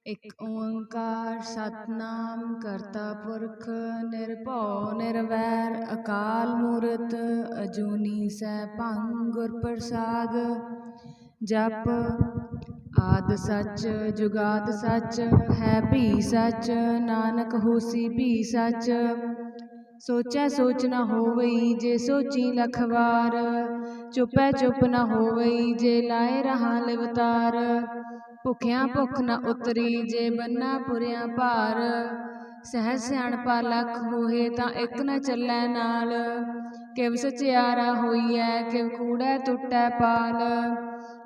ਇੱਕ ਓੰਕਾਰ ਸਤਨਾਮ ਕਰਤਾ ਪੁਰਖ ਨਿਰਭਉ ਨਿਰਵੈਰ ਅਕਾਲ ਮੂਰਤ ਅਜੂਨੀ ਸੈਭੰ ਗੁਰ ਪ੍ਰਸਾਦ। ਜਪ ਆਦਿ ਸੱਚ ਜੁਗਾਦਿ ਸੱਚ ਹੈ ਭੀ ਸੱਚ ਨਾਨਕ ਹੋਸੀ ਭੀ ਸੱਚ। ਸੋਚੈ ਸੋਚ ਨ ਹੋਵਈ ਜੇ ਸੋਚੀ ਲਖ ਵਾਰ ਚੁਪੈ ਚੁਪ ਨ ਹੋਵਈ ਜੇ ਲਾਏ ਰਹਾ ਲਿਵਤਾਰ। ਭੁਖਿਆ ਭੁਖ ਨ ਉਤਰੀ ਜੇ ਬੰਨਾ ਪੁਰਿਆ ਭਾਰ ਸਹਿਜ ਸਿਆਣਪਾ ਲਖ ਹੋਏ ਤਾਂ ਇੱਕ ਨ ਚੱਲੈ ਨਾਲ। ਕਿਵ ਸਚਿਆਰਾ ਹੋਈਐ ਕਿਵ ਕੂੜੈ ਟੁੱਟੈ ਪਾਲ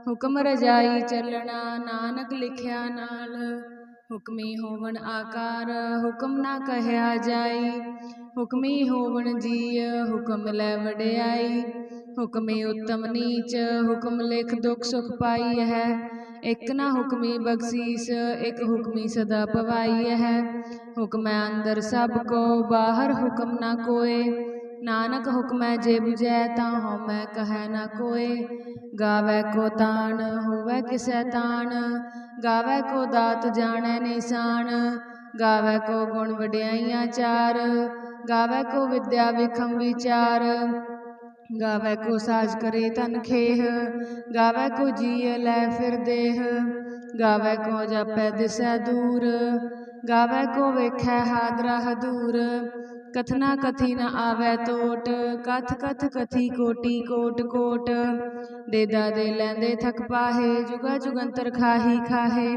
ਹੁਕਮ ਰਜਾਈ ਚੱਲਣਾ ਨਾਨਕ ਲਿਖਿਆ ਨਾਲ। ਹੁਕਮੀ ਹੋਵਣ ਆਕਾਰ ਹੁਕਮ ਨਾ ਕਹਿਆ ਜਾਈ ਹੁਕਮੀ ਹੋਵਣ ਜੀਅ ਹੁਕਮ ਲੈ ਵਡਿਆਈ। ਹੁਕਮੀ ਉੱਤਮ ਨੀਚ ਹੁਕਮ ਲਿਖ ਦੁਖ ਸੁਖ ਪਾਈ ਹੈ ਇੱਕ ਨਾ ਹੁਕਮੀ ਬਖਸ਼ੀਸ ਇੱਕ ਹੁਕਮੀ ਸਦਾ ਪਵਾਈ ਹੈ। ਹੁਕਮੈ ਅੰਦਰ ਸਭ ਕੋ ਬਾਹਰ ਹੁਕਮ ਨਾ ਕੋਏ ਨਾਨਕ ਹੁਕਮੈ ਜੇ ਬੁਝੈ ਤਾਂ ਹਉਮੈ ਕਹੈ ਨਾ ਕੋਏ। ਗਾਵੈ ਕੋ ਤਾਣ ਹੋਵੈ ਕਿਸੈ ਤਾਣ ਗਾਵੈ ਕੋ ਦਾਤ ਜਾਣੈ ਨਿਸ਼ਾਨ। ਗਾਵੈ ਕੋ ਗੁਣ ਵਡਿਆਈਆਂ ਚਾਰ ਗਾਵੈ ਕੋ ਵਿਦਿਆ ਵਿਖਮ ਵਿਚਾਰ। ਗਾਵੈ ਕੋ ਸਾਜ ਕਰੇ ਤਨ ਖੇਹ ਗਾਵੈ ਕੋ ਜੀਅ ਲੈ ਫਿਰ ਦੇਹ। ਗਾਵੈ ਕੋ ਜਾਪੈ ਦਿਸੈ ਦੂਰ ਗਾਵੈ ਕੋ ਵੇਖੈ ਹਾਦਰਾ ਹਦੂਰ। ਕਥਨਾ ਕਥੀ ਨ ਆਵੈ ਟੋਟ ਕਥ ਕਥ ਕਥੀ ਕੋਟੀ ਕੋਟ ਕੋਟ। ਦੇਦਾ ਦੇ ਲੈਂਦੇ ਥਕ ਪਾਹੇ ਜੁਗਾ ਜੁਗੰਤਰ ਖਾਹੀ ਖਾਹੇ।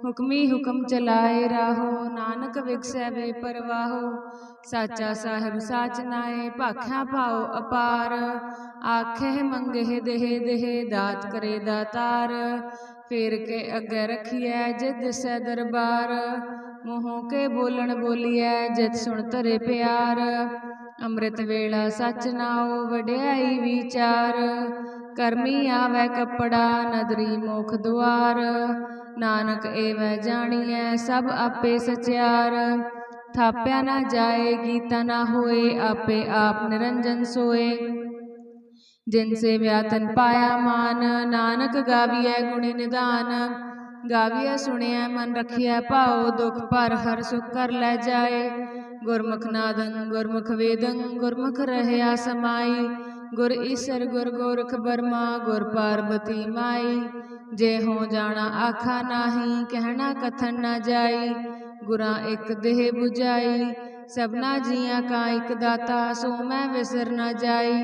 ਹੁਕਮੀ ਹੁਕਮ ਚਲਾਏ ਰਾਹੋ ਨਾਨਕ ਵਿਗਸੈ ਵੇ ਪਰਵਾਹੋ। ਸਾਚਾ ਸਾਹਿਬ ਸਾਚ ਨਾਏ ਭਾਖਿਆ ਭਾਉ ਅਪਾਰ ਆਖਹਿ ਮੰਗਹਿ ਦੇਹ ਦੇਹ ਦਾਤ ਕਰੇ ਦਾਤਾਰ। ਫੇਰ ਕੇ ਅੱਗੇ ਰਖੀਐ ਜਿਤ ਦਿਸੈ ਦਰਬਾਰ ਮੂੰਹੋਂ ਕੇ ਬੋਲਣ ਬੋਲੀਐ ਜਿਤ ਸੁਣ ਧਰੇ ਪਿਆਰ। ਅੰਮ੍ਰਿਤ ਵੇਲਾ ਸਚ ਨਾਉ ਵਡਿਆਈ ਵਿਚਾਰ ਕਰਮੀ ਆਵੈ ਕੱਪੜਾ ਨਦਰੀ ਮੋਖ ਦੁਆਰ। ਨਾਨਕ ਏਵੈ ਜਾਣੀਐ ਸਭ ਆਪੇ ਸਚਿਆਰ ਥਾਪਿਆ ਨਾ ਜਾਏ ਕੀਤਾ ਨਾ ਹੋਏ ਆਪੇ ਆਪ ਨਿਰੰਜਨ ਸੋਏ। ਜਿਨ ਸੇਵਿਆ ਤਨ ਪਾਇਆ ਮਾਨ ਨਾਨਕ ਗਾਵੀਐ ਗੁਣੀ ਨਿਧਾਨ। ਗਾਵੀਐ ਸੁਣਿਐ ਮਨ ਰਖਿਐ ਭਾਉ ਦੁਖ ਭਰ ਹਰਿ ਸੁਖ ਕਰ ਲੈ ਜਾਏ। ਗੁਰਮੁਖ ਨਾਦੰ ਗੁਰਮੁਖ ਵੇਦੰ ਗੁਰਮੁਖ ਰਹਿਆ ਸਮਾਈ। ਗੁਰ ਈਸਰ ਗੁਰ ਗੋਰਖ ਬਰਮਾ ਗੁਰ ਪਾਰਬਤੀ ਮਾਈ। ਜੇ ਹੋ ਜਾਣਾ ਆਖਾ ਨਾਹੀ ਕਹਿਣਾ ਕਥਨ ਨਾ ਜਾਈ। ਗੁਰਾਂ ਇੱਕ ਦੇਹ 부ਝਾਈ ਸਭਨਾ ਜੀਆਂ ਕਾ ਇੱਕ ਦਾਤਾ ਸੋ ਮੈਂ ਵਿਸਰ ਨਾ ਜਾਈ।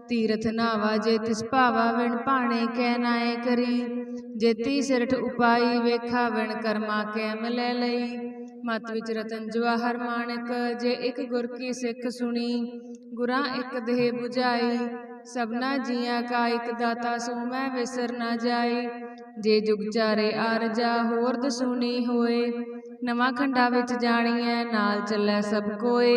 ਤੀਰਥ ਨਾਵਾ ਜੇ ਤਿਸ ਭਾਵਾ ਵਿਣ ਭਾਣੇ ਕੈ ਨਾਏ ਕਰੀ। ਜੇਤੀ ਸਿਰਠ ਉਪਾਈ ਵੇਖਾ ਵਿਣ ਕਰਮਾ ਕੈ ਮਿਲੈ ਲਈ। ਮਤ ਵਿੱਚ ਰਤਨ ਜਵਾਹਰ ਮਾਣਕ ਜੇ ਇੱਕ ਗੁਰ ਕੀ ਸਿੱਖ ਸੁਣੀ। ਗੁਰਾਂ ਇੱਕ ਦੇਹ 부ਝਾਈ ਸਭਨਾ ਜੀਆਂ ਕਾ ਇੱਕ ਦਾਤਾ ਸੋ ਮੈਂ ਵਿਸਰ ਨਾ ਜਾਈ। ਜੇ ਜੁਗ ਚਾਰੇ ਆਰਜਾ ਹੋਰ ਦਸੂਨੀ ਹੋਏ ਨਵਾਂ ਖੰਡਾ ਵਿੱਚ ਜਾਣੀਐ ਨਾਲ ਚੱਲੈ ਸਭ ਕੋਏ।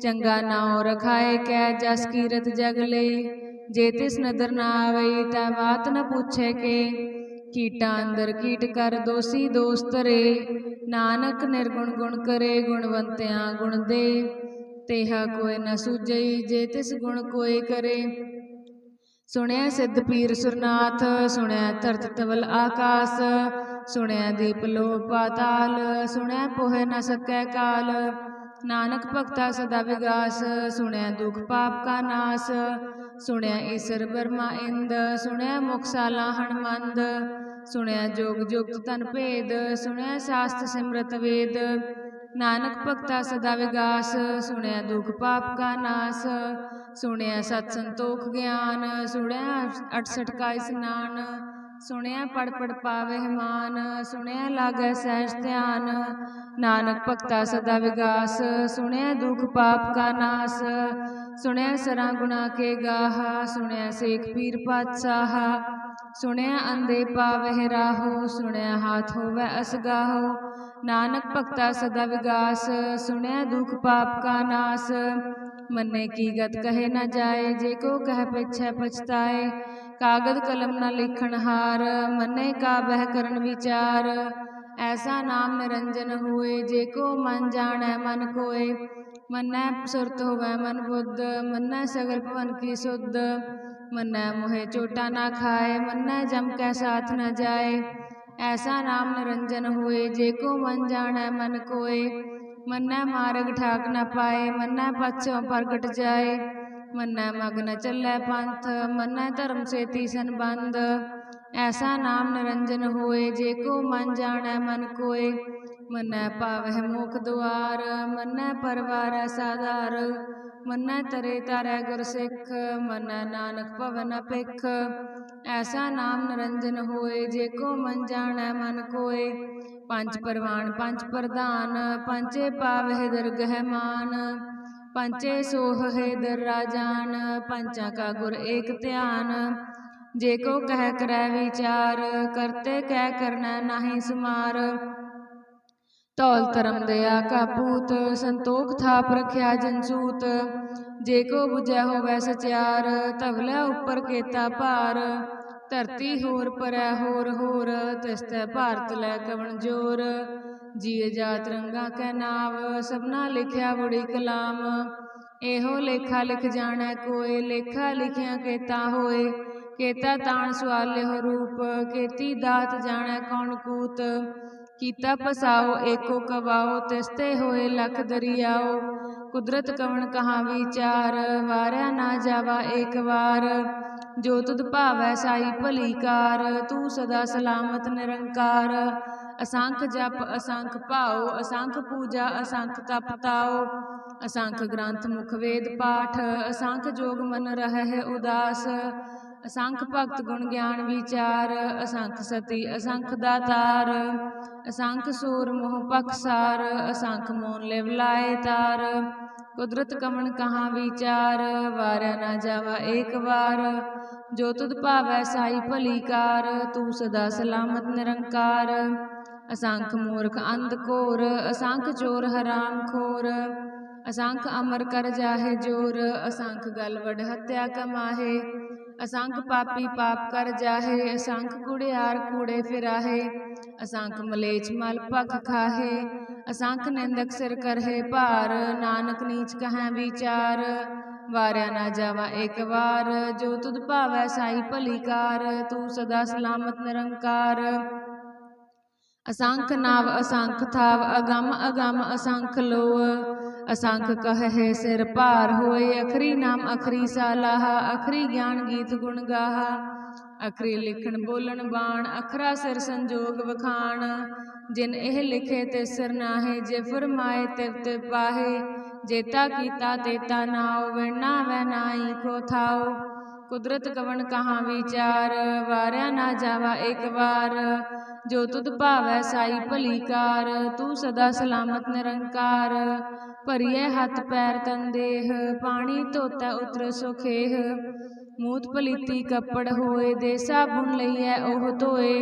ਚੰਗਾ ਨਾਉ ਰਖਾਏ ਕੈ ਜਸ ਕੀਰਤ ਜਗ ਲਈ। ਜੇ ਤਿਸ ਨਦਰ ਨਾ ਆਵਈ ਤੈ ਬਾਤ ਨ ਪੁੱਛੈ ਕੇ। ਕੀਟਾਂ ਅੰਦਰ ਕੀਟ ਕਰ ਦੋਸੀ ਦੋਸ ਧਰੇ ਨਾਨਕ ਨਿਰਗੁਣ ਗੁਣ ਕਰੇ ਗੁਣਵੰਤਿਆਂ ਗੁਣ ਦੇ। ਤੇਹਾ ਕੋਇ ਨ ਸੂਝਈ ਜੇ ਤਿਸ ਗੁਣ ਕੋਇ ਕਰੇ। ਸੁਣਿਆ ਸਿੱਧ ਪੀਰ ਸੁਰਨਾਥ ਸੁਣਿਆ ਧਰਤ ਧਵਲ ਆਕਾਸ। ਸੁਣਿਆ ਦੀਪ ਲੋਅ ਪਾਤਾਲ ਸੁਣਿਆ ਪੋਹਿ ਨ ਸਕੈ ਕਾਲ। ਨਾਨਕ ਭਗਤਾ ਸਦਾ ਵਿਗਾਸ ਸੁਣਿਆ ਦੁਖ ਪਾਪ ਕਾ ਨਾਸ। ਸੁਣਿਆ ਈਸਰ ਬਰਮਾ ਇੰਦ ਸੁਣਿਆ ਮੁਖ ਸਾਲਾ ਹਣਮੰਦ। ਸੁਣਿਆ ਜੋਗ ਜੁਗਤ ਤਨ ਭੇਦ ਸੁਣਿਆ ਸਾਸਤ ਸਿਮਰਤ ਵੇਦ। ਨਾਨਕ ਭਗਤਾ ਸਦਾ ਵਿਗਾਸ ਸੁਣਿਆ ਦੁਖ ਪਾਪ ਕਾ ਨਾਸ। ਸੁਣਿਆ ਸਤ ਸੰਤੋਖ ਗਿਆਨ ਸੁਣਿਆ 68 ਕਾ ਇਸਨਾਨ। ਸੁਣਿਆ ਪੜ ਪੜ ਪਾਵਹਿ ਮਾਨ ਸੁਣਿਆ ਲਾਗੈ ਸਹਿਜ ਧਿਆਨ। ਨਾਨਕ ਭਗਤਾ ਸਦਾ ਵਿਗਾਸ ਸੁਣਿਆ ਦੁਖ ਪਾਪ ਕਾ ਨਾਸ। ਸੁਣਿਆ ਸਰਾਂ ਗੁਣਾ ਕੇ ਗਾਹਾ ਸੁਣਿਆ ਸੇਖ ਪੀਰ ਪਾਤਸ਼ਾਹਾ। ਸੁਣਿਆ ਅੰਧੇ ਪਾਵਹਿ ਰਾਹੋ ਸੁਣਿਆ ਹਾਥ ਹੋਵੈ ਅਸਗਾਹੋ। ਨਾਨਕ ਭਗਤਾ ਸਦਾ ਵਿਗਾਸ ਸੁਣਿਆ ਦੁਖ ਪਾਪ ਕਾ ਨਾਸ। ਮੰਨੇ ਕੀ ਗਤ ਕਹੇ ਨਾ ਜਾਏ ਜੇ ਕੋ ਕਹਿ ਪਿਛੈ ਪਛਤਾਏ। ਕਾਗਦ ਕਲਮ ਨ ਲਿਖਣ ਹਾਰ ਮੰਨੇ ਕਾ ਬਹਿ ਕਰਨ ਵਿਚਾਰ। ਐਸਾ ਨਾਮ ਨਿਰੰਜਨ ਹੋਏ ਜੇ ਕੋ ਮਨ ਜਾਣੈ ਮਨ ਕੋਏ। ਮੰਨੈ ਸੁਰਤ ਹੋਵੈ ਮਨ ਬੁੱਧ ਮੰਨੈ ਸਗਲ ਭਵਨ ਕੀ ਸੁਧ। ਮੰਨੈ ਮੋਹਿ ਚੋਟਾ ਨਾ ਖਾਏ ਮੰਨੈ ਜਮ ਕੈ ਸਾਥ ਨ ਜਾਏ। ऐसा नाम निरंजन होए, जेको मन जाने मन कोय। मन्नै मार्ग ठाक न पाए, मन्नै पछों प्रगट जाए। मन्नै मग न चलै पंथ, मन्नै धर्म सेती संबंध। ऐसा नाम निरंजन होए, जेको मन जाने मन कोय। मन्नै पावह मोख दुआर, मन्नै परवारै साधार। मन्नै तरे तारै गुर सिख, मन्नै नानक भवन भिख। ऐसा नाम निरंजन होए, जेको मन जाने मन कोय। पंच परवान पंच प्रधान, पंचे पावह दरगह मान। पंचे सोह है दर राजान, पंचा का गुर एक ध्यान। जेको कह करै विचार, करते कह करना नाही सुमार। तौल धर्म दया का पूत, संतोख थाप रख्या जनसूत। जेको बुझै होवै सचार, तवलै उपर केता भार। धरती होर परै होर होर, तिसतै भारत लै कवन जोर। जीव जात रंगा कै नाव, सबना लिखिया बड़ी कलाम। एहो लेखा लिख जाणै कोय, लेखा लिखिया केता होए। केता ताण सवालिहो रूप, केती दात जाणै कौन कूत। कीता पसाओ एको कवाओ, तिसते होए लख दरियाओ। कुदरत कवन कहाँ विचार, वारया ना जावा एक बार। जो तुध भावै साई भली कार, तू सदा सलामत निरंकार। असंख जप असंख भाओ, असंख पूजा असंख तप ताओ। असंख ग्रंथ मुख वेद पाठ, असंख जोग मन रहै उदास। असंख भगत गुण ज्ञान विचार, असंख सती असंख दातार। असंख सूर मोह पखसार, असंख मोन लिव लाए तार। कुदरत कवन कहाँ विचार, वारया ना जावा एक बार। जो तुध भावै साई भली कार, तू सदा सलामत निरंकार। असंख मूर्ख अंध घोर, असंख चोर हराम खोर। असंख अमर कर जाहे जोर, असंख गल वड हत्या कमाहे। असंख पापी पाप कर जाहे, असंख कुड़ियार कूड़े फिराहे। असंख मलेच्छ मल भख खाहे, असंख निंदक सिर करहे भार। नानक नीच कहाँ विचार, वारया ना जावा एक बार। जो तुध भावै साई भली कार, तू सदा सलामत निरंकार। असंख नाव असंख थाव, अगम अगम असंख लोह। असंख कहे सिर भार होए, अखरी नाम अखरी सालाहा। अखरी ज्ञान गीत गुण गाहा, अखरी लिखण बोलन बाण। अखरा सिर संजोग वखाण, जिन एह लिखे तिस सिर नाहे। जे फरमाए तिव तिव पाहे, जेता कीता तेता नाओ। विण नावै नाई को थाओ, कुदरत कवन कहाँ विचार, वारया ना जावा एक बार। जो तुध भावै साई भली कार, तू सदा सलामत निरंकार। भरिए हथ पैर तन देह, पानी धोतै उतर सुखेह। मूत पलीती कपड़ होए, दे साबुन लईयै ओह धोए।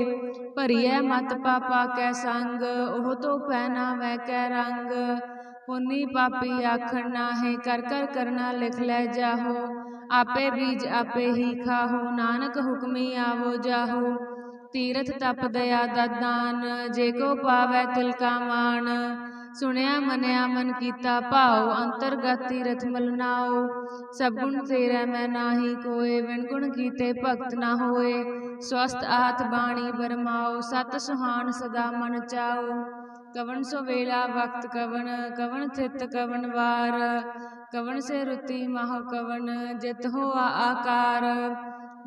भरिए मत पापा कै संग, ओह तो पहनावै कै रंग। पुन्नी पापी आखण नाहे, कर कर करना लिख लै जाहो। आपे बीज आपे ही खाहो, नानक हुक्मी आवो जाहो। तीरथ तप दया दान, जेको पावै तिल का मान। सुनिया मनिया मन कीता भाओ, अंतरगत तीरथ मल नाओ। सब गुण तेरै मैं नाही कोय, विण गुण कीते भगत ना होए। स्वस्थ आत बाणी बरमाओ, सत सुहान सदा मन चाओ। कवन सो वेला वक्त कवन, कवन थित कवन वार। कवन से रुति माहो कवन, जित होआ आकार।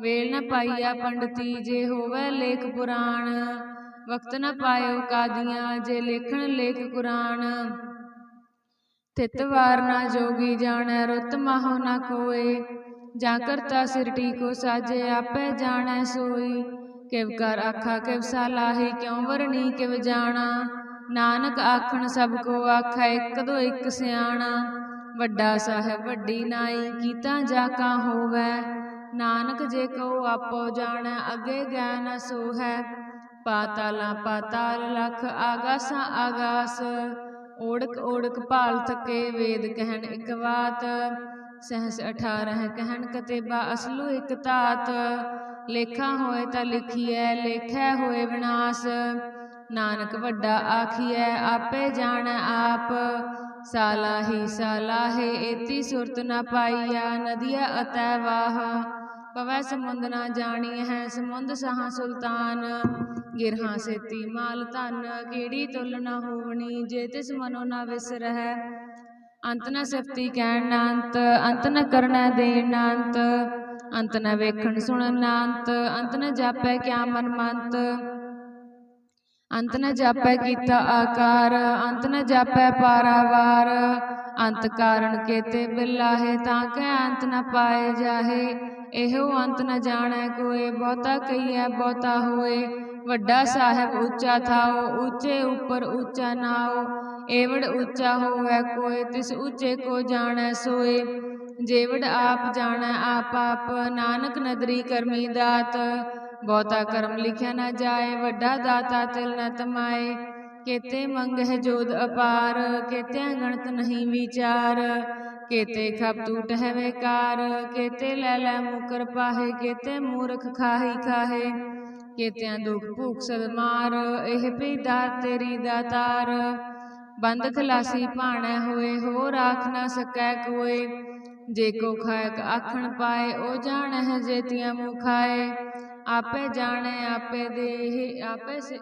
वेल न पाइया पंडिती, जे होवै लेख पुराण। वक्त न पायो कादियाँ, जे लेखन लेख कुरान। थित वार ना जोगी जाणै, रुत माहो न कोय। जा करता सिरटी को साजे, आपै जाणै सोई। किव कर आखा किव सालाही, क्यों वरनी किव जाना। नानक आखन सब को आखै, इक दो इक सियाणा। वड्डा साहिब वड्डी नाई, कीता जाका होवै। नानक जे कहो आपो जाणै, अगे गै न सोहै। पाताला पाताल लख, आगासां आगास। ओढ़क ओढ़क भाल थके, वेद कहन इक बात। सहस 18 कहन कतेबा, असलू इक तात। लेखा होए ता लिखिए, लेखै होए विनाश। नानक वड्डा आखिए, आपे जाणै आप। सालाही सालाहे, एती सुरत न पाइया। नदिया अतै वाह, पवै समुंद ना जानी है समुंद सहा सुल्तान। गिरहां सेती माल धन केड़ी तुल ना होवनी जे तिस मनो ना विसरहै। अंत न सिफती कहण ना अंत न करना देण ना अंत न वेखण सुणन ना अंत न जापै क्या मन मंत। अंत न जापै कीता आकार अंत न जापै पारावार। अंत कारण केते बिलाहे ताकै अंत न पाए जाहे। एहो अंत न जानै कोय बहुता कहिए बहुता होए। वड्डा साहिब ऊंचा थाओ ऊंचे ऊपर ऊंचा नाओ। एवड़ ऊंचा होवै कोय तिस ऊंचे को जानै सोए। जेवड़ आप जानै आप आप नानक नदरी करमी दात। बहुता कर्म लिखिया न जाए वड्डा दाता तिल न तमाए। केते मंगह जोध अपार केते गणत नहीं विचार। केते खप टूट है बेकार केते लै लै मुकर पाहे। केते मूर्ख खाही खाहे केतिया दुख भूख सद मार। एह भी दात तेरी दातार। बंद खलासी भाणै होए हो राख न सकै कोय। जे को खायक आखण पाए ओ जान है जेतिया मुँह खाए। आपे जाने आपे देहे आपे से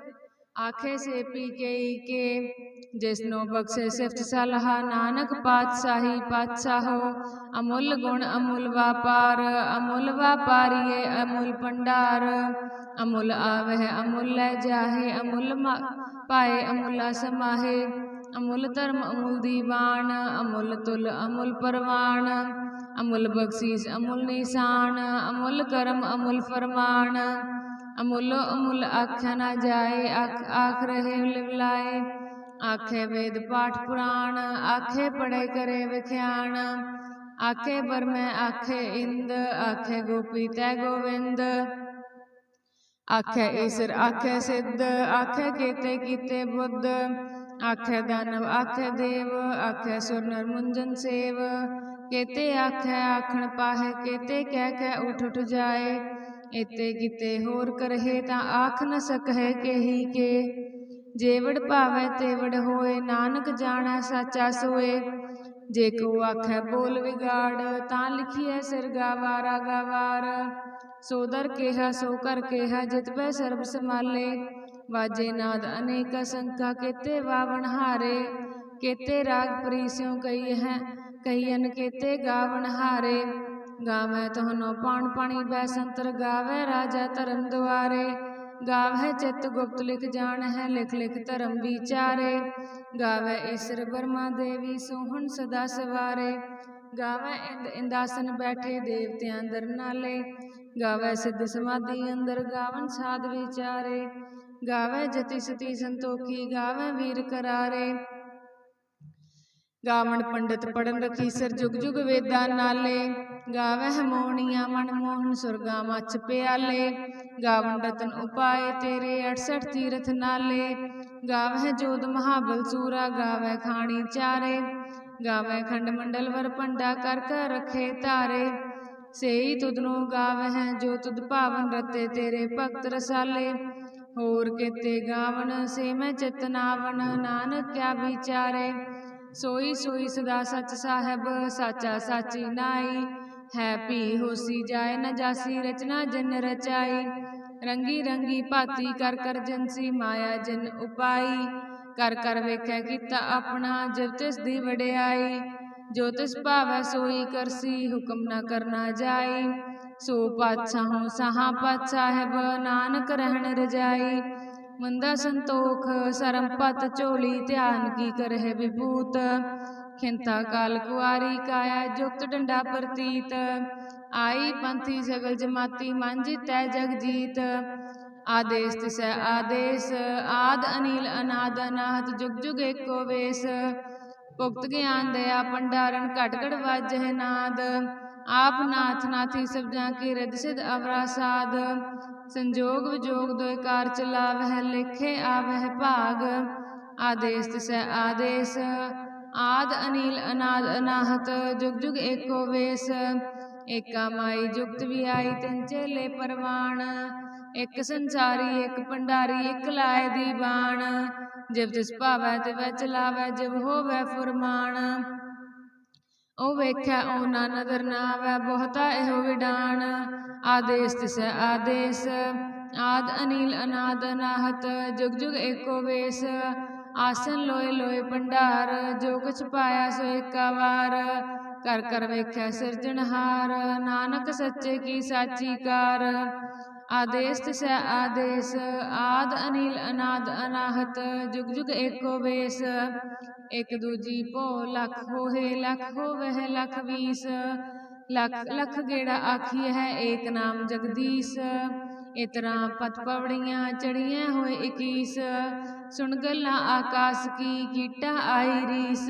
आखे से पी के जिसनो बख्शे सिफ्त सलाह। नानक पातशाही पातशाहो अमुल गुण अमुल व्यापार। अमुल व्यापारिये अमुल भंडार। अमुल आवह अमुल लै जाहे अमुल पाए अमुला समाहे। अमुल धर्म अमुल दीवान अमुल तुल अमुल परवान। अमुल बख्शीस अमुल निशान अमुल करम अमुल फरमान। अमुलो अमुल आख्या न जाए आख रहे लिवलाए। आखे वेद पाठ पुराण आखे पढ़े करे विख्यान। आखे बरमै आखे इंद आखे गोपी तै गोविंद। आखे ईसर आखे सिद्ध आखे केते कीते बुद्ध। आखे दानव आखे देव आखे सुर नर मुंजन सेव। केते आखे आखण पाहे केते कह कह उठ उठ जाए। एते किते होर करहे ता आख न सकहे केही के। जेवड़ पावै तेवड़ होए नानक जानै साचा सोए। जे को आखै बोल विगाड़ तां लिखिए सिर गावारा गावार। सो दर केहा सो कर केहा जित पै सर्ब समाले। वाजे नाद अनेक संका केते वावन हारे। केते राग परीस्यों कहियन केते गावन हारे। गावै तोहनो पाण पाणी बैसंतर गावै राजा धर्म द्वारे। गावै चित गुप्त लिख जान है लिख लिख धर्म विचारे। गावै ईसर ब्रह्मा देवी सोहन सदा सवारे। गावै इंद इंदासन बैठे देवतियां दर नाले। गावै सिद्ध समाधि अंदर गावन साध विचारे। गावै जति सती संतोखी गावै वीर करारे। गावण पंडित पढ़न रखीसर जुग जुग वेदा नाले। गावह मोहनिया मन मोहन सुरगा मछ प्याले। गावण रतन उपाय तेरे 68 तीरथ नाले। गावह जोध महाबल सूरा गावह खानी चारे। गावह खंड मंडल वर पंडा कर कर रखे तारे। सेई तुदनो गावह जो तुद पावन रते तेरे भगत रसाले। होर केते गावन से मैं चितनावन नानक क्या विचारे। सोई सोई सदा सच साहेब साचा साची नाई। है पी होसी जाए न जासी रचना जिन रचाई। रंगी रंगी भाती कर कर जनसी माया जिन उपाई। कर कर वेखै कीता अपना जब तिस दी वडियाई। जो तिस भावै सोई करसी हुक्म न करना जाई। सो पातशाहों सहा पातशाहिब नानक रहन रजाई। मंदा संतोख सरम पत झोली ध्यान की करह विभूत। खिंता काल कुआरी काया जुक्त डंडा प्रतीत। आई पंथी सगल जमाती मांझी तै जग जीत। आदेश तिसै आदेश आद अनिल अनाद अनाहत जुग जुग एको वेश। भुगत ज्ञान दया भंडारण घट घट वाजह नाद। आप नाथ नाथी सब जाके रिद सिद्ध अवरा साध। संजोग विजोग दोय कार चलावह लेखे आवह भाग। आदेश तिसै आदेश आद अनिल अनाद अनाहत जुग जुग एको वेश। एका माई जुगत भी आई तिन चेले परवान। एक संसारी एक भंडारी एक लाए दीवान। जब तिस भावै तिवै चलावै जब होवै फुरमान। ਉਹ ਵੇਖਿਆ ਉਹਨਾਂ ਨਦਰ ਨਾ ਆਵੈ ਬਹੁਤਾ ਇਹੋ ਵਿਡਾਣ। ਆਦੇਸ ਤਿਸੈ ਆਦੇਸ ਆਦ ਅਨੀਲ ਅਨਾਦ ਅਨਾਹਤ ਜੁਗ ਜੁਗ ਏਕੋ ਵੇਸ। ਆਸਨ ਲੋਏ ਲੋਏ ਭੰਡਾਰ ਜੋ ਕੁਛ ਪਾਇਆ ਸੋ ਏਕਾ ਵਾਰ। ਕਰ ਕਰ ਵੇਖਿਆ ਸਿਰਜਣਹਾਰ ਨਾਨਕ ਸੱਚੇ ਕੀ ਸਾਚੀ ਕਾਰ। ਆਦੇਸ ਤਿਸੈ ਆਦੇਸ ਆਦ ਅਨੀਲ ਅਨਾਦ ਅਨਾਹਤ ਜੁਗ ਜੁਗ ਏਕੋ ਵੇਸ। ਇਕ ਦੂਜੀ ਭੋ ਲਖ ਹੋਏ ਲਖ ਹੋਵਹਿ ਲਖ ਵੀਸ। ਲਖ ਲਖ ਗੇੜਾ ਆਖੀ ਹੈ ਏਕ ਨਾਮ ਜਗਦੀਸ਼। ਇਤਰਾ ਪਤ ਪਵੜੀਆਂ ਚੜੀਆਂ ਹੋਏ 21। ਸੁਣ ਗੱਲਾਂ ਆਕਾਸ ਕੀ ਕੀਟਾ ਆਈ ਰੀਸ।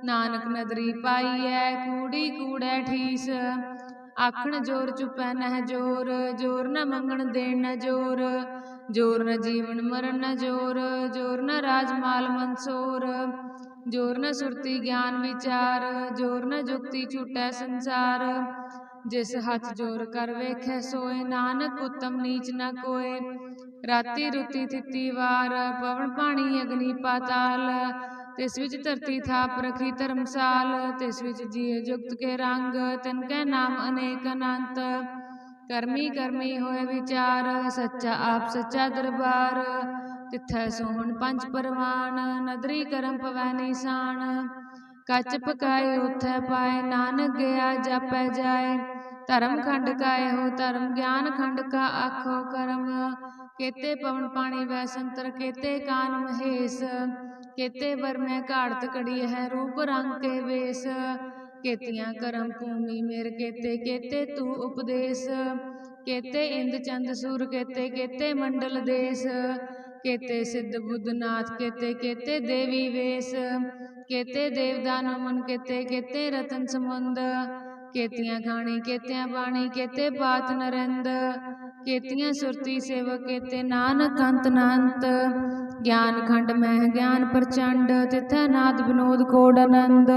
ਨਾਨਕ ਨਦਰੀ ਪਾਈਐ ਕੂੜੀ ਕੂੜੈ ਠੀਸ। ਆਖਣ ਜੋਰ ਚੁਪੈ ਨਹਿ ਜੋਰ ਜੋਰ ਨ ਮੰਗਣ ਦੇਣ ਨ ਜੋਰ। ਜੋਰ ਨ ਜੀਵਨ ਮਰਨ ਨ ਜੋਰ ਜੋਰ ਨ ਰਾਜ ਮਾਲ ਮਨਸੋਰ। ਜੋਰ ਨ ਸੁਰਤੀ ਗਿਆਨ ਵਿਚਾਰ ਜੋਰ ਨ ਜੁਗਤੀ ਛੂਟੈ ਸੰਸਾਰ। ਜਿਸ ਹੱਥ ਜੋਰ ਕਰ ਵੇਖੈ ਸੋਏ ਨਾਨਕ ਉਤਮ ਨੀਚ ਨ ਕੋਏ। ਰਾਤੀ ਰੁਤੀ ਥਿਤੀ ਵਾਰ ਪਵਨ ਪਾਣੀ ਅਗਨੀ ਪਾਤਾਲ। ਤਿਸ ਵਿੱਚ ਧਰਤੀ ਥਾਪ ਰਖੀ ਧਰਮਸਾਲ। ਤਿਸ ਵਿੱਚ ਜੀਅ ਜੁਗਤ ਕੇ ਰੰਗ ਤਿਨ ਕੈ ਨਾਮ ਅਨੇਕ ਅਨੰਤ। ਕਰਮੀ ਕਰਮੀ ਹੋਏ ਵਿਚਾਰ ਸੱਚਾ ਆਪ ਸੱਚਾ ਦਰਬਾਰ। ਤਿਥੈ ਸੋਹਣ ਪੰਜ ਪਰਵਾਨ ਨਦਰੀ ਕਰਮ ਪਵੈ ਨੀਸਾਨ। ਕੱਚ ਪਕਾਏ ਉਥੈ ਪਾਏ ਨਾਨਕ ਗਿਆ ਜਾਪੈ ਜਾਏ। ਧਰਮ ਖੰਡ ਕਾ ਇਹੋ ਧਰਮ ਗਿਆਨ ਖੰਡ ਕਾ ਆਖੋ ਕਰਮ। ਕੇਤੇ ਪਵਨ ਪਾਣੀ ਵੈ ਸੰਤਰ ਕੇਤੇ ਕਾਨ ਮਹੇਸ਼। ਕੇਤੇ ਵਰਮੈ ਘਾੜਤ ਘੜੀ ਹੈ ਰੂਪ ਰੰਗ ਕੇ ਵੇਸ। ਕੇਤੀਆਂ ਕਰਮ ਭੂਮੀ ਮੇਰ ਕੇਤੇ ਕੇਤੇ ਤੂ ਉਪਦੇਸ। ਕੇਤੇ ਇੰਦ ਚੰਦ ਸੂਰ ਕੇਤੇ ਕੇਤੇ ਮੰਡਲ ਦੇਸ। ਕੇਤੇ ਸਿੱਧ ਬੁੱਧ ਨਾਥ ਕੇਤੇ ਕੇਤੇ ਦੇਵੀ ਵੇਸ। ਕੇਤੇ ਦੇਵ ਦਾਨਵ ਮਨ ਕੇਤੇ ਕੇਤੇ ਰਤਨ ਸਮੁੰਦ। ਕੇਤੀਆਂ ਖਾਣੀ ਕੇਤਿਆਂ ਬਾਣੀ ਕੇਤੇ ਬਾਤ ਨਰਿੰਦ। ਕੇਤੀਆਂ ਸੁਰਤੀ ਸੇਵਕ ਕੇਤੇ ਨਾਨਕ ਅੰਤ ਅਨੰਤ। ਗਿਆਨ ਖੰਡ ਮਹਿ ਗਿਆਨ ਪ੍ਰਚੰਡ ਤਿਥੈ ਨਾਦ ਵਿਨੋਦ ਕੋਡ ਆਨੰਦ।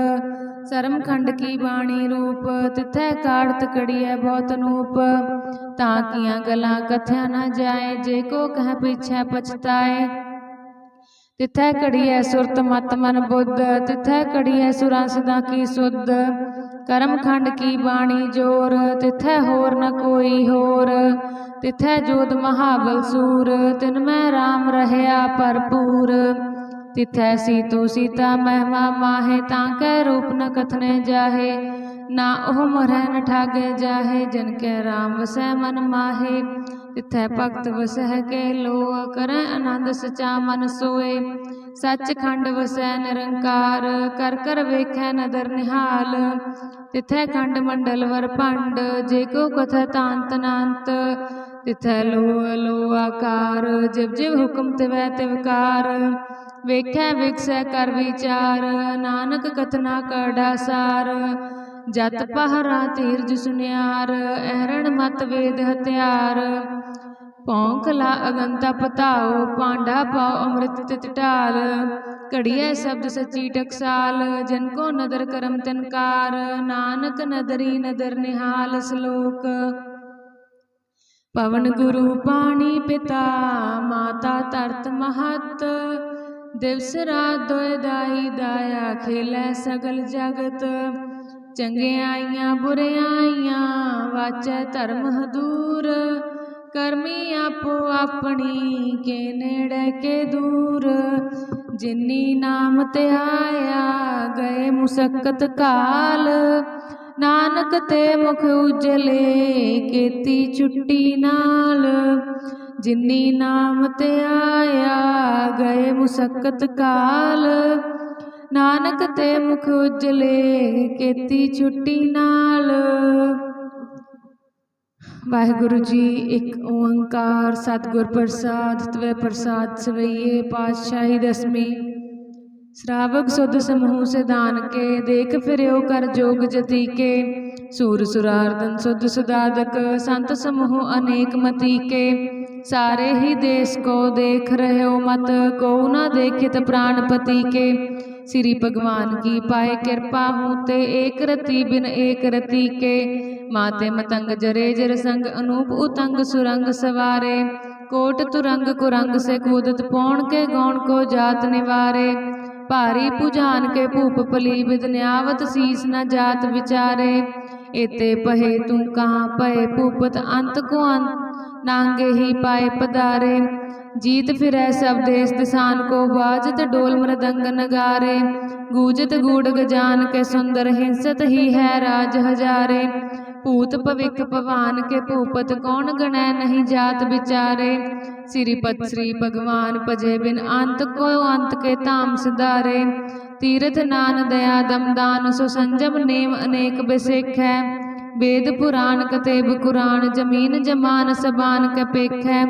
ਸਰਮ ਖੰਡ ਕੀ ਬਾਣੀ ਰੂਪ ਤਿਥੈ ਕਾੜਤ ਕੜੀਐ ਬਹੁਤ ਅਨੂਪ। ਤਾਂ ਕੀਆਂ ਗਲਾਂ ਕਥਿਆ ਨ ਜਾਏ ਜੇ ਕੋ ਕਹਿ ਪਿਛੈ ਪਛਤਾਏ। ਤਿਥੈ ਕੜੀਐ ਸੁਰਤ ਮਤ ਮਨ ਬੁੱਧ ਤਿਥੈ ਕੜੀਐ ਸੁਰਾਂ ਸਦਾ ਕੀ ਸੁਧ। ਕਰਮ ਖੰਡ ਕੀ ਬਾਣੀ ਜੋਰ ਤਿਥੈ ਹੋਰ ਨ ਕੋਈ ਹੋਰ। ਤਿਥੈ ਜੋਧ ਮਹਾਬਲ ਸੂਰ ਤਿਨ ਮੈਂ ਰਾਮ ਰਹਿਆ ਭਰਪੂਰ। ਤਿਥੈ ਸੀਤੋ ਸੀਤਾ ਮਹਿਮਾ ਮਾਹੇ ਤਾਂ ਕੈ ਰੂਪ ਨ ਕਥਨੇ ਜਾਹੇ। ਨਾ ਉਹ ਮਰਹਿ ਨ ਠਾਗੇ ਜਾਹੇ ਜਿਨ ਕੈ ਰਾਮ ਵਸੈ ਮਨ ਮਾਹੇ। ਤਿਥੈ ਭਗਤ ਵਸਹਿ ਕੇ ਲੋਅ ਕਰੈ ਆਨੰਦ ਸਚਾ ਮਨ ਸੋਏ। ਸੱਚ ਖੰਡ ਵਸੈ ਨਿਰੰਕਾਰ ਕਰ ਕਰ ਵੇਖੈ ਨਦਰ ਨਿਹਾਲ। ਤਿਥੈ ਖੰਡ ਮੰਡਲ ਵਰ ਭੰਡ ਜੇ ਕੋ ਕਥੈ ਤਾਂਤ ਅਨੰਤ। ਤਿਥੈ ਲੋਅ ਲੋਅ ਆਕਾਰ ਜਿਵ ਜਿਵ ਹੁਕਮ ਤਿਵੈ ਤਿਵਕਾਰ। ਵੇਖੈ ਵਿਗਸੈ ਕਰ ਵਿਚਾਰ ਨਾਨਕ ਕਥਨਾ ਕੜਾ ਸਾਰ। ਜਤ ਪਹਰਾ ਧੀਰਜ ਸੁਨਿਆਰ ਐਰਣ ਮਤ ਵੇਦ ਹਥਿਆਰ। ਭੌਂਕ ਲਾ ਅਗਨ ਤਪ ਧਾਉ ਭਾਂਡਾ ਪਾਉ ਅੰਮ੍ਰਿਤ ਤਿਤ ਢਾਲ। ਘੜੀਐ ਸ਼ਬਦ ਸੱਚੀ ਟਕਸਾਲ ਜਿਨ ਕੋ ਨਦਰ ਕਰਮ ਤਿਨਕਾਰ। ਨਾਨਕ ਨਦਰੀ ਨਦਰ ਨਿਹਾਲ ਸ਼ਲੋਕ। ਪਵਨ ਗੁਰੂ ਪਾਣੀ ਪਿਤਾ ਮਾਤਾ ਧਰਤ ਮਹਤ। ਦਿਵਸ ਰਾਤ ਦੋਇ ਦਾਈ ਦਾਇਆ ਖੇਲੈ ਸਗਲ ਜਗਤ। ਚੰਗਿਆਈਆਂ ਬੁਰਿਆਈਆਂ ਵਾਚੈ ਧਰਮ ਹਦੂਰ। ਕਰਮੀ ਆਪੋ ਆਪਣੀ ਕੇ ਨੇੜੇ ਕੇ ਦੂਰ। ਜਿਨੀ ਨਾਮ ਧਿਆਇਆ ਗਏ ਮੁਸਕਤ ਕਾਲ। ਨਾਨਕ ਤੇ ਮੁਖ ਉਜਲੇ ਕੀਤੀ ਛੁੱਟੀ ਨਾਲ। ਜਿਨੀ ਨਾਮ ਧਿਆਇਆ ਗਏ ਮੁਸਕਤ ਕਾਲ। ਨਾਨਕ ਤੇ ਮੁਖ ਉਜਲੇ ਕੀਤੀ ਛੁੱਟੀ ਨਾਲ। ਵਾਹਿਗੁਰੂ ਜੀ ਇੱਕ ਓੰਕਾਰ ਸਤਿਗੁਰ ਪ੍ਰਸਾਦ ਤਵੇ ਪ੍ਰਸਾਦ ਸਵਈਏ ਪਾਤਸ਼ਾਹੀ ਦਸਵੀਂ। श्रावक सुध समूह सिधान के देख फिर्यो कर जोग जति के। सूर सुरार्दन सुध सुदादक संत समूह अनेक मति के। सारे ही देश को देख रहे हो मत को न देखित प्राणपति के। श्री भगवान की पाए कृपा होते एक रति बिन एक रति के। माते मतंग जरे जर संग अनूप उतंग सुरंग सवारे। कोट तुरंग कुरंग से कूदत पौन के गौण को जात निवारे। भारी पुजान के भूप पली बिद न्यावत शीस न जात विचारे। एते पहे तू कहाँ पए भूपत अंत को अंत नांगे ही पाए पधारे। जीत फिरै सब देश दिसान को बाजत डोल मृदंग नगारे। गूंजत गूढ़ गजान के सुंदर हिंसत ही है राज हजारे। पूत पविक पवान के भूपत कौन गणै नहीं जात विचारे। श्रीपत श्री भगवान पजे बिन अंत को अंत के ताम सिधारे। तीर्थ नान दया दमदान सो संजम नेम अनेक बिसेख है। वेद पुराण कतेब कुरान जमीन जमान सबान कपेख है।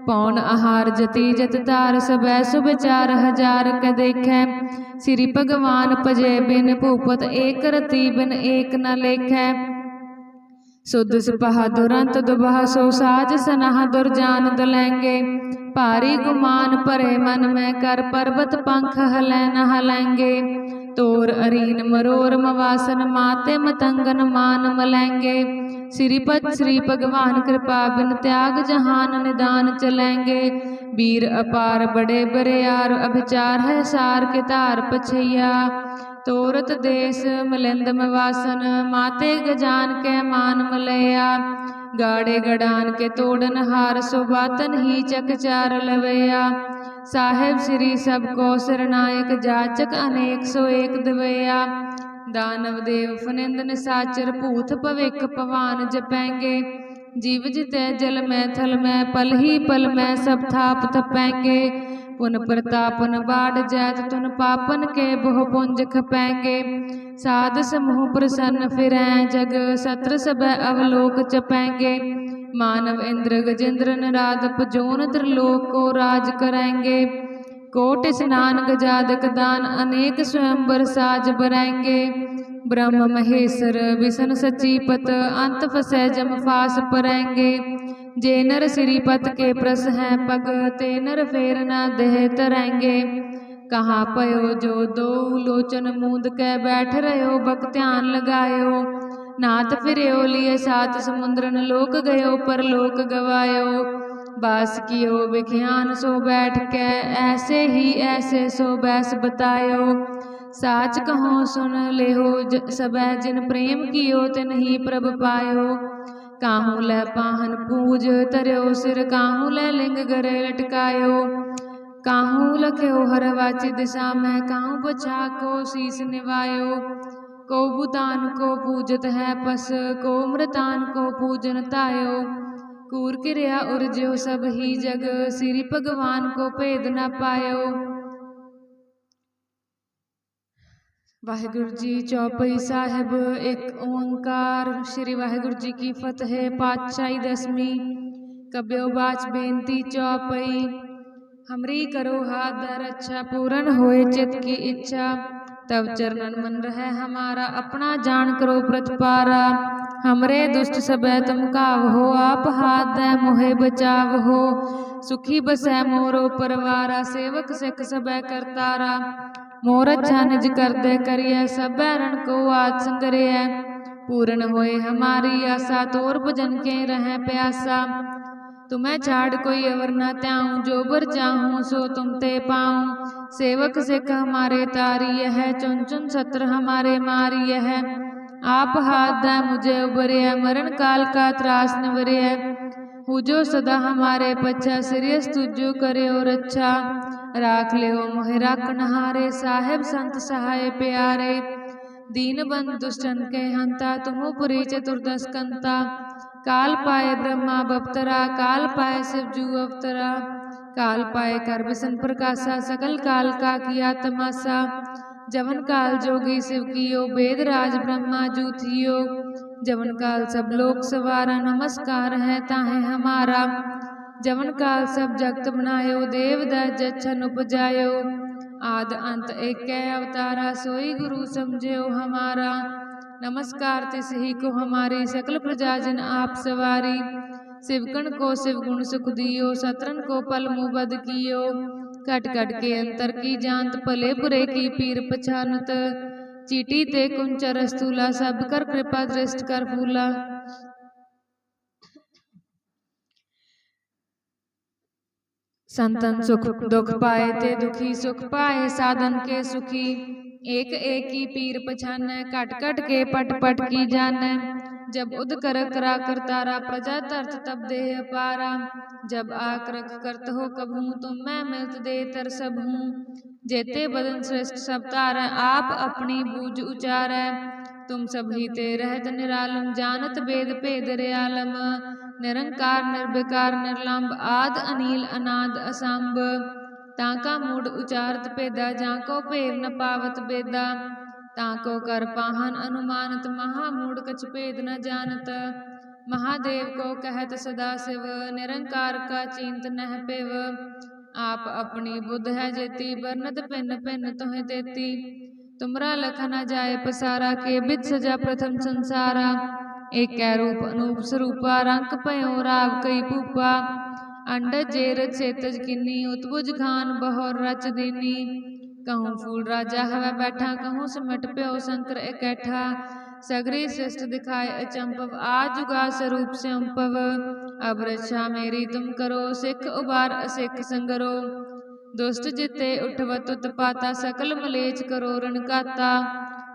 पौन आहार जति जत तार सबै सुविचार हजार क देखै। श्री भगवान पजे बिन भूपत एक रति बिन एक न लेखै। सुध सिपाह दुरंत दुबह सो साज सनाह दुरजान दलेंगे। भारी गुमान परे मन में कर पर्वत पंख हलै न हलेंगे। तोर अरीन मरोर मवासन माते मतंगन मान मलेंगे। श्रीपत श्री भगवान कृपा बिन त्याग जहान निदान चलेंगे। वीर अपार बड़े बरियार अभिचार है सार के तार पछैया। तोरत देश मिलिंद मवासन माते गजान के मान मलैया। गाड़े गडान के तोड़न हार सुबातन ही चकचार लवैया। साहेब श्री सबको सिरनायक जाचक अनेक सो एक दवैया। दानव देव फनिंद निसाचर भूत भविक पवान जपेंगे। जीव जिते जल में थल में पल ही पल में सब थाप थपेंगे। पुन प्रतापन बाढ़ जैत तुन पापन के बहु पुंज खपेंगे। साध समूह प्रसन्न फिरें जग सत्र सब अवलोक चपेंगे। मानव इंद्र गजेंद्र नराधप जोन त्रिलोक को राज करेंगे। कोट स्नान गजादक दान अनेक स्वयंवर साज बरेंगे। ब्रह्म महेश्वर विष्णु सचीपत अंत फसै जम फास परेंगे। जे नर श्रीपत के प्रस हैं पग ते नर फेर न देह तरेंगे। कहाँ पयो जो दो लोचन मूंद के बैठ रहो बक ध्यान लगायो। नाथ फिरयो लिए सात समुद्रन लोक गयो पर लोक गवायो। बास कियो विख्यान सो बैठ के ऐसे ही ऐसे सो बैस बतायो। साच कहो सुन लेहो सबै जिन प्रेम कियो तिन ही प्रभ पायो। काहू लै पाहन पूज तरयो सिर काहू लै लिंग गरे लटकायो। काहू लख्यो हर वाची दिशा में काहू बछा को शीस निवायो। को भूतान को पूजत है पस को मृतान को पूजन तायो। कूर क्रिया उर्ज्यो सब ही जग श्री भगवान को भेद न पायो। वाहिगुरु जी चौपई साहिब एक ओंकार। श्री वाहिगुरु जी की फतेह पातशाही दसवीं। कब्यो बाच बेनती चौपई। हमरी करो हाथ दर अच्छा पूर्ण होए चित की इच्छा। तब चरणन मन रहे हमारा अपना जान करो प्रतिपारा। हमरे दुष्ट सबे तुम काव हो आप हाथ दे मोहे बचाव हो। सुखी बसै मोरो परवारा सेवक सिख सबे करतारा। मोर अच्छा निज कर दे करिए सब बैरन को आद संगरिए। पूर्ण होए हमारी आशा तोर भजन के रहे प्यासा। तुम्हें छाड़ कोई अवर न त्याऊं जो बर चाहूं सो तुम ते पाऊं। सेवक सिख हमारे तारी है चुन चुन सत्र हमारे मारी है। आप हाथ दे मुझे उबरिए मरण काल का त्रास निवरिए। हुजो सदा हमारे पच्छा सिरियस तुझो करियो रक्षा। राख लियो मोहि राखनहारे साहेब संत सहाय प्यारे। दीन बंधु दुष्टन के हंता तुमो पुरी चतुर्दश कंता। काल पाए ब्रह्मा बप्तरा काल पाए शिवजू अवतरा। काल पाए कर बिसन प्रकाशा सकल काल का किया तमाशा। जवन काल जोगी शिव कियो वेद राज ब्रह्मा जूथियो। जवन काल सब लोक सवारा नमस्कार है ताहे हमारा। जवन काल सब जगत बनायो देव दच्छन उपजायो। आद अंत एक अवतारा सोई गुरु समझो हमारा। नमस्कार तिस ही को हमारी सकल प्रजा जिन आप सवारी। शिवगण को शिव गुण सुख दियो सत्रन को पल मुबद कियो। कट कट के अंतर की जानत भले बुरे की पीर पछानत। चीटी ते कुंचर स्थूला सब कर कृपा दृष्ट कर फूला। संतन सुख दुख पाए ते दुखी, सुख पाए साधन के सुखी। एक एक की पीर पछानै, कट कट के पट पट की जानै। जब उद कर करा करतारा, प्रजा तरत तब देह अपारा। जब आक रख करत हो कबहूँ, तुम मैं मिलत दे तर सब हूँ। जेते बदन श्रेष्ठ सब तारै, आप अपनी बूझ उचारै। तुम सब ही ते रहत निरालम, जानत वेद भेद रयालम। निरंकार निर्विकार निर्लंब, आद अनील अनाद असंभ। ताका मूड उचारत भेदा, जाको भेद न पावत बेदा। ताको कर पाहन अनुमानत, महामूड कछ भेद न जानत। महादेव को कहत सदा शिव, निरंकार का चिंत नह पेव। आप अपनी बुद्ध है जेती, बरनत भिन्न भिन्न तुह देती। तुमरा लख न जाए पसारा, के बिद सजा प्रथम संसारा। एक रूप अनूप स्वरूपा, रंग पयो राव कई भूपा। अंडज जेरज सेतज किन्नी, उत्बुज खान बहोर रच दीनी। कहूँ फूल राजा हवै बैठा, कहूँ सिमट प्यो शंकर इकैठा। सगरी सृष्ट दिखाए अचंपव, आज जुगा स्वरूप स्यंपव। अब रक्षा मेरी तुम करो, सिख उबार असिख संगरो। दुष्ट जिते उठवत उत्पाता, सकल मलेच करो रण काता।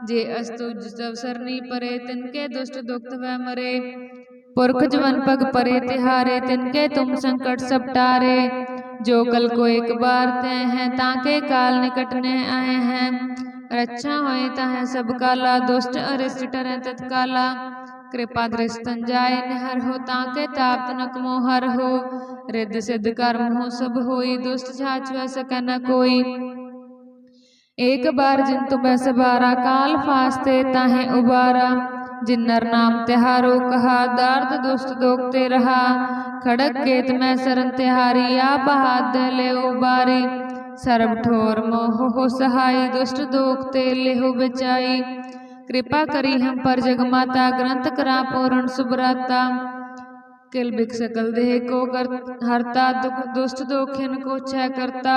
जे अस्तुज सब सरनी परे, तिनके दुष्ट दुख वह मरे। पुरख जवन पग परे तिहारे, तिनके तुम संकट सब टारे। जो कल को एक बार ते हैं, ताके काल निकटने आए हैं। रक्षा होए ताहे सब काला, दुष्ट अरिष्ट टरै तत्काला। कृपा दृष्टन जाय निहर हो, ताके ताप तनक मोहर हो। रिद्ध सिद्ध कर्म हो सब होई, दुष्ट छाछ वह सकै न कोई। एक बार जिन तुम सबारा, काल फास्ते ताहे उबारा। जिन्नर नाम तिहारो कहा, दार्द दुष्ट दोखते रहा। खड़ग केत में सरन तिहारी, आप हाथ दे ले उबारी। सर्व ठोर मोह हो सहाई, दुष्ट दोखते लेहो बचाई। कृपा करी हम पर जगमाता, ग्रंथ करा पूर्ण सुभराता। किल बिक सकल देह को कर हरता, दुख दुष्ट दोखिन को क्षय करता।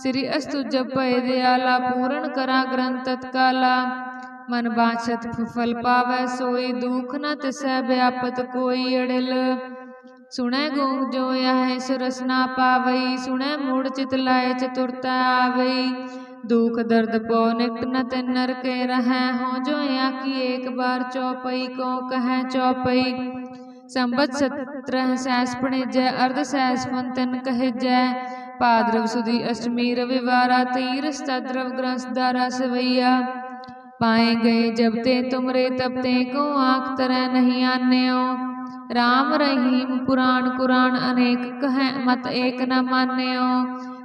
श्री अस्तु जब पय दयाला, पूर्ण करा ग्रंथ तत्काला। मन बाछत फल पावै सोई, दुख न तिसै व्यापत कोई अड़िल। सुनै गूंग जो यह सुरस ना पावई, सुनै मूढ़ चित लाय चतुरता आवई। दुख दर्द पो निकट न तिन नर के रहै, हो जो या की एक बार चौपई को कहै चौपई। संबत 17 सहस पणिजै, अर्ध सहस फन तिन कहिजै। भाद्रव सुदी अष्टमी रविवारा, तीरस तद्रव ग्रंथ दारा सवैया। पाए गए जब ते तुमरे, तब ते को आँख तरह नहीं आन्यो। राम रहीम पुराण कुरान, अनेक कह मत एक न मान्यो।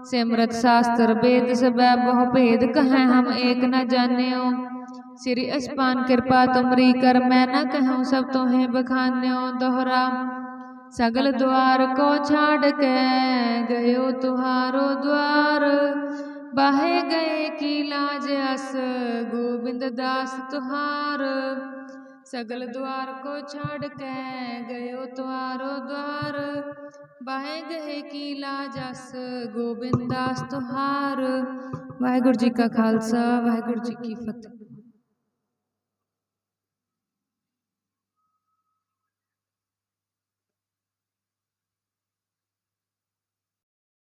सिमरत शास्त्र वेद सबै, बहु भेद कह हम एक न जान्यो। श्री अस्पान कृपा तुमरी कर, मैं न कहूँ सब तोहें बखान्यो। दोहरा सगल द्वार को छाड़ के, गयो तुहारो द्वार। बाहे गए की लाज अस, गोविंद दास तुहार। सगल द्वार को छाड़ के, गयो तुहारो द्वार। बाहे गए की लाज अस, गोविंद दास तुहार। वाहिगुरु जी का खालसा, वाहिगुरु जी की फतेह।